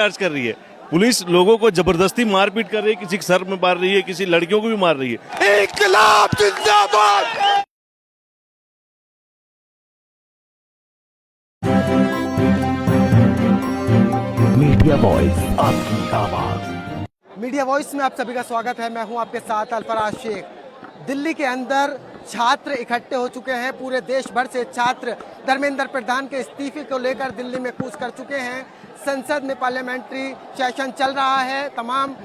लाठीचार्ज कर रही है, पुलिस लोगों को जबरदस्ती मारपीट कर रही है, किसी के सर में मार रही है, किसी लड़कियों को भी मार रही है। इंकलाब जिंदाबाद। मीडिया वॉइस, आपकी आवाज। मीडिया वॉइस में आप सभी का स्वागत है। मैं हूं आपके साथ अल्फराज शेख। दिल्ली के अंदर छात्र इकट्ठे हो चुके हैं। पूरे देश भर से छात्र धर्मेंद्र प्रधान के इस्तीफे को लेकर दिल्ली में कूच कर चुके हैं। संसद में पार्लियामेंट्री सेशन चल रहा है। तमाम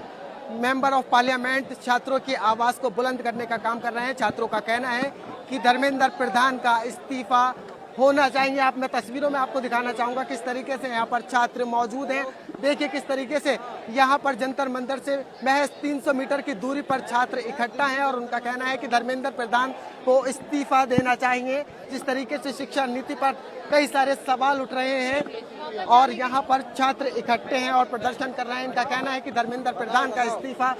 मेंबर ऑफ पार्लियामेंट छात्रों की आवाज़ को बुलंद करने का काम कर रहे हैं। छात्रों का कहना है कि धर्मेंद्र प्रधान का इस्तीफा होना चाहिए। आप मैं तस्वीरों में आपको दिखाना चाहूँगा किस तरीके से यहाँ पर छात्र मौजूद हैं। देखिए किस तरीके से यहाँ पर जंतर मंतर से महज 300 मीटर की दूरी पर छात्र इकट्ठा हैं और उनका कहना है कि धर्मेंद्र प्रधान को इस्तीफा देना चाहिए। जिस तरीके से शिक्षा नीति पर कई सारे सवाल उठ रहे हैं और यहाँ पर छात्र इकट्ठे हैं और प्रदर्शन कर रहे हैं। इनका कहना है कि धर्मेंद्र प्रधान का इस्तीफा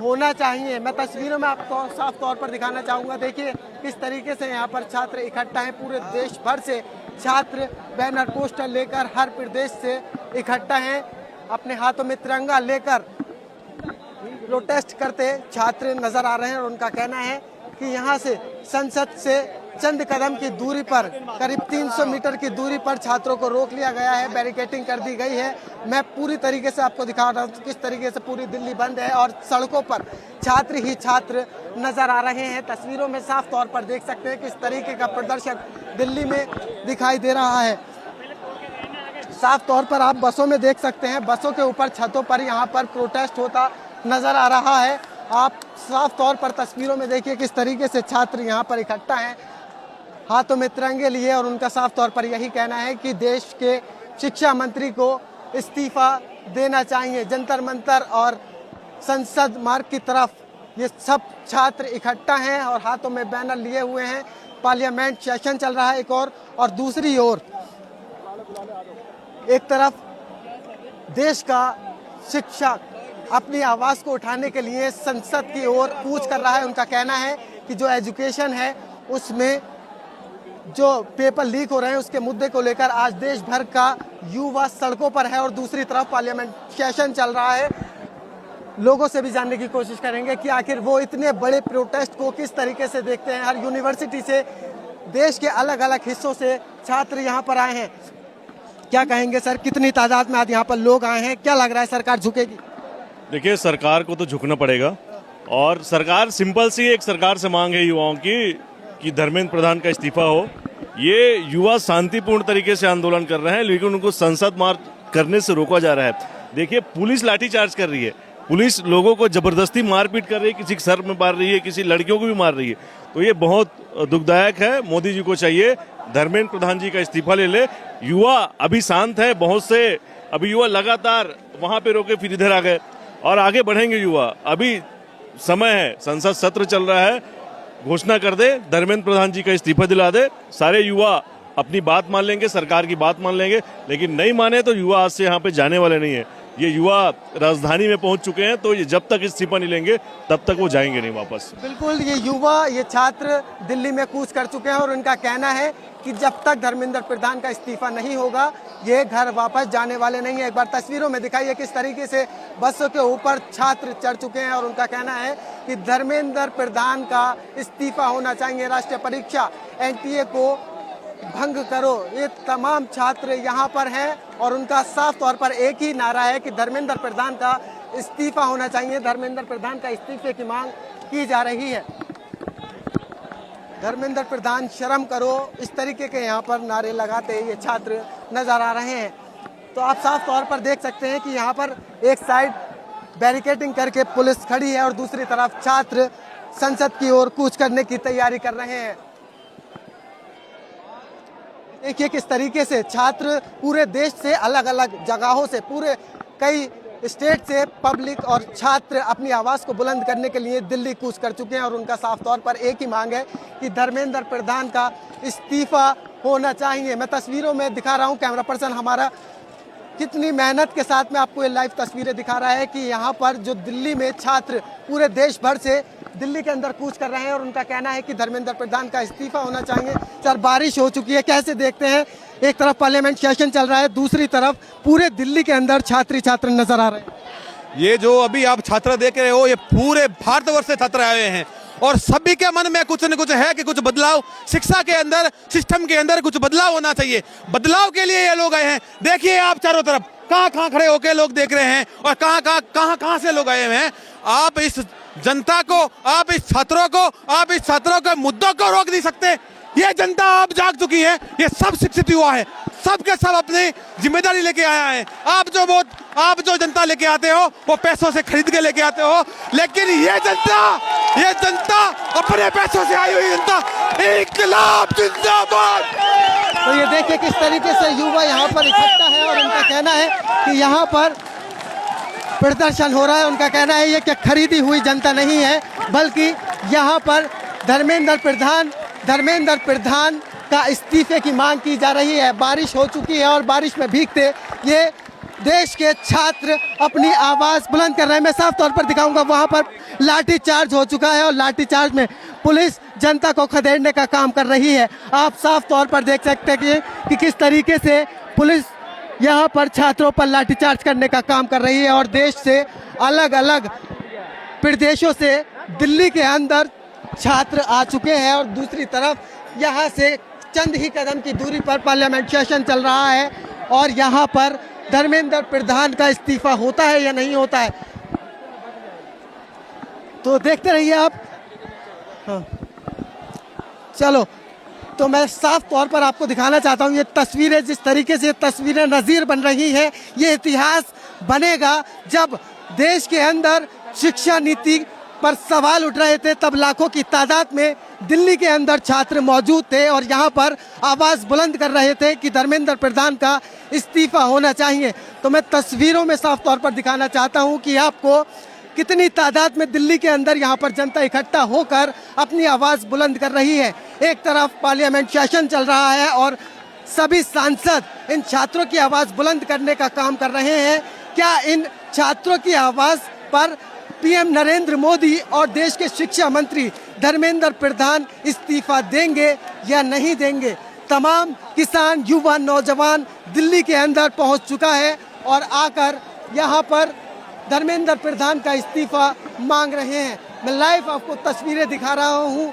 होना चाहिए। मैं तस्वीरों में आपको साफ तौर पर दिखाना चाहूँगा। देखिए किस तरीके से यहाँ पर छात्र इकट्ठा हैं। पूरे देश भर से छात्र बैनर पोस्टर लेकर हर प्रदेश से इकट्ठा हैं। अपने हाथों में तिरंगा लेकर प्रोटेस्ट करते छात्र नजर आ रहे हैं और उनका कहना है कि यहाँ से संसद से चंद कदम की दूरी पर करीब 300 मीटर की दूरी पर छात्रों को रोक लिया गया है। बैरिकेडिंग कर दी गई है। मैं पूरी तरीके से आपको दिखा रहा हूँ किस तरीके से पूरी दिल्ली बंद है और सड़कों पर छात्र ही छात्र नजर आ रहे हैं। तस्वीरों में साफ तौर पर देख सकते हैं किस तरीके का प्रदर्शन दिल्ली में दिखाई दे रहा है। साफ तौर पर आप बसों में देख सकते हैं, बसों के ऊपर छतों पर यहाँ पर प्रोटेस्ट होता नजर आ रहा है। आप साफ तौर पर तस्वीरों में देखिए किस तरीके से छात्र यहाँ पर इकट्ठा हैं, हाथों में तिरंगे लिए, और उनका साफ तौर पर यही कहना है कि देश के शिक्षा मंत्री को इस्तीफा देना चाहिए। जंतर मंतर और संसद मार्ग की तरफ ये सब छात्र इकट्ठा हैं और हाथों में बैनर लिए हुए हैं। पार्लियामेंट सेशन चल रहा है एक और दूसरी ओर एक तरफ देश का शिक्षक अपनी आवाज़ को उठाने के लिए संसद की ओर कूच कर रहा है। उनका कहना है कि जो एजुकेशन है उसमें जो पेपर लीक हो रहे हैं उसके मुद्दे को लेकर आज देश भर का युवा सड़कों पर है और दूसरी तरफ पार्लियामेंट सेशन चल रहा है। लोगों से भी जानने की कोशिश करेंगे कि आखिर वो इतने बड़े प्रोटेस्ट को किस तरीके से देखते हैं। हर यूनिवर्सिटी से, देश के अलग अलग हिस्सों से छात्र यहाँ पर आए हैं। क्या कहेंगे सर, कितनी तादाद में आज यहाँ पर लोग आए हैं? क्या लग रहा है सरकार झुकेगी? देखिए, सरकार को तो झुकना पड़ेगा और सरकार सिंपल सी एक सरकार से मांग है युवाओं की कि धर्मेंद्र प्रधान का इस्तीफा हो। ये युवा शांतिपूर्ण तरीके से आंदोलन कर रहे हैं लेकिन उनको संसद मार्ग करने से रोका जा रहा है। देखिए, पुलिस लाठीचार्ज कर रही है, पुलिस लोगों को जबरदस्ती मारपीट कर रही है, किसी के सर में मार रही है, किसी लड़कियों को भी मार रही है। तो ये बहुत दुखदायक है। मोदी जी को चाहिए धर्मेंद्र प्रधान जी का इस्तीफा ले ले। युवा अभी शांत है, बहुत से अभी युवा लगातार वहां पे रोके फिर इधर आ गए और आगे बढ़ेंगे युवा। अभी समय है, संसद सत्र चल रहा है, घोषणा कर दे, धर्मेंद्र प्रधान जी का इस्तीफा दिला दे, सारे युवा अपनी बात मान लेंगे, सरकार की बात मान लेंगे। लेकिन नहीं माने तो युवा आज से यहाँ पे जाने वाले नहीं है। ये युवा राजधानी में पहुंच चुके हैं तो ये जब तक इस्तीफा नहीं लेंगे तब तक वो जाएंगे नहीं वापस। बिल्कुल, ये युवा, ये छात्र दिल्ली में कूच कर चुके हैं और उनका कहना है कि जब तक धर्मेंद्र प्रधान का इस्तीफा नहीं होगा ये घर वापस जाने वाले नहीं है। एक बार तस्वीरों में दिखाइए किस तरीके से बसों के ऊपर छात्र चढ़ चुके हैं और उनका कहना है कि धर्मेंद्र प्रधान का इस्तीफा होना चाहिए। राष्ट्रीय परीक्षा एनटीए को भंग करो, ये तमाम छात्र यहाँ पर हैं और उनका साफ तौर पर एक ही नारा है कि धर्मेंद्र प्रधान का इस्तीफा होना चाहिए। धर्मेंद्र प्रधान का इस्तीफे की मांग की जा रही है। धर्मेंद्र प्रधान शर्म करो, इस तरीके के यहाँ पर नारे लगाते ये छात्र नजर आ रहे हैं। तो आप साफ तौर पर देख सकते हैं कि यहाँ पर एक साइड बैरिकेडिंग करके पुलिस खड़ी है और दूसरी तरफ छात्र संसद की ओर कूच करने की तैयारी कर रहे हैं। देखिए किस तरीके से छात्र पूरे देश से, अलग अलग जगहों से, पूरे कई स्टेट से पब्लिक और छात्र अपनी आवाज़ को बुलंद करने के लिए दिल्ली कूच कर चुके हैं और उनका साफ तौर पर एक ही मांग है कि धर्मेंद्र प्रधान का इस्तीफा होना चाहिए। मैं तस्वीरों में दिखा रहा हूं, कैमरा पर्सन हमारा कितनी मेहनत के साथ में आपको ये लाइव तस्वीरें दिखा रहा है कि यहाँ पर जो दिल्ली में छात्र पूरे देश भर से दिल्ली के अंदर कूच कर रहे हैं और उनका कहना है कि धर्मेंद्र प्रधान का इस्तीफा होना चाहिए। सर, बारिश हो चुकी है, कैसे देखते हैं? एक तरफ पार्लियामेंट सेशन चल रहा है, दूसरी तरफ पूरे दिल्ली के अंदर छात्र छात्र नजर आ रहे हैं। ये जो अभी आप छात्र देख रहे हो, ये पूरे भारतवर्ष से छात्र आए हैं और सभी के मन में कुछ न कुछ है कि कुछ बदलाव शिक्षा के अंदर, सिस्टम के अंदर कुछ बदलाव होना चाहिए। बदलाव के लिए ये लोग आए हैं। देखिए आप चारों तरफ कहाँ खड़े होके लोग देख रहे हैं और कहाँ से लोग आए हुए हैं। आप इस जनता को, आप इस छात्रों के मुद्दों को रोक नहीं सकते। ये जनता आप जाग चुकी है, ये सब शिक्षित युवा है, सब के सब अपनी जिम्मेदारी लेके आया है। आप जो जनता लेके आते हो वो पैसों से खरीद के लेके आते हो, लेकिन ये जनता अपने पैसों से आई हुई जनता, इंकलाब जिंदाबाद। तो ये देखिए किस तरीके से युवा यहाँ पर इकट्ठा है और उनका कहना है कि यहाँ पर प्रदर्शन हो रहा है। उनका कहना है ये कि खरीदी हुई जनता नहीं है, बल्कि यहाँ पर धर्मेंद्र प्रधान का इस्तीफे की मांग की जा रही है। बारिश हो चुकी है और बारिश में भीगते ये देश के छात्र अपनी आवाज़ बुलंद कर रहे हैं। मैं साफ तौर पर दिखाऊंगा, वहाँ पर लाठीचार्ज हो चुका है और लाठीचार्ज में पुलिस जनता को खदेड़ने का काम कर रही है। आप साफ तौर पर देख सकते हैं कि किस तरीके से पुलिस यहाँ पर छात्रों पर लाठीचार्ज करने का काम कर रही है और देश से अलग अलग प्रदेशों से दिल्ली के अंदर छात्र आ चुके हैं और दूसरी तरफ यहाँ से चंद ही कदम की दूरी पर पार्लियामेंट सेशन चल रहा है और यहाँ पर धर्मेंद्र प्रधान का इस्तीफा होता है या नहीं होता है, तो देखते रहिए आप। हाँ, चलो, तो मैं साफ तौर पर आपको दिखाना चाहता हूँ ये तस्वीरें, जिस तरीके से तस्वीरें नज़ीर बन रही हैं। ये इतिहास बनेगा जब देश के अंदर शिक्षा नीति पर सवाल उठ रहे थे, तब लाखों की तादाद में दिल्ली के अंदर छात्र मौजूद थे और यहाँ पर आवाज़ बुलंद कर रहे थे कि धर्मेंद्र प्रधान का इस्तीफा होना चाहिए। तो मैं तस्वीरों में साफ तौर पर दिखाना चाहता हूँ कि आपको कितनी तादाद में दिल्ली के अंदर यहाँ पर जनता इकट्ठा होकर अपनी आवाज़ बुलंद कर रही है। एक तरफ पार्लियामेंट सेशन चल रहा है और सभी सांसद इन छात्रों की आवाज़ बुलंद करने का काम कर रहे हैं। क्या इन छात्रों की आवाज़ पर पीएम नरेंद्र मोदी और देश के शिक्षा मंत्री धर्मेंद्र प्रधान इस्तीफा देंगे या नहीं देंगे? तमाम किसान, युवा, नौजवान दिल्ली के अंदर पहुंच चुका है और आकर यहां पर धर्मेंद्र प्रधान का इस्तीफा मांग रहे हैं। मैं लाइव आपको तस्वीरें दिखा रहा हूं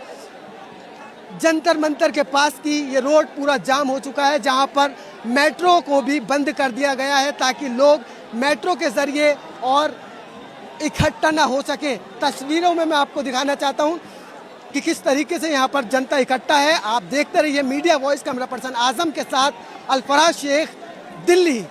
जंतर मंतर के पास की। ये रोड पूरा जाम हो चुका है, जहां पर मेट्रो को भी बंद कर दिया गया है ताकि लोग मेट्रो के जरिए और इकट्ठा ना हो सके। तस्वीरों में मैं आपको दिखाना चाहता हूं कि किस तरीके से यहाँ पर जनता इकट्ठा है। आप देखते रहिए मीडिया वॉइस, कैमरा पर्सन आजम के साथ अल्फराज शेख, दिल्ली।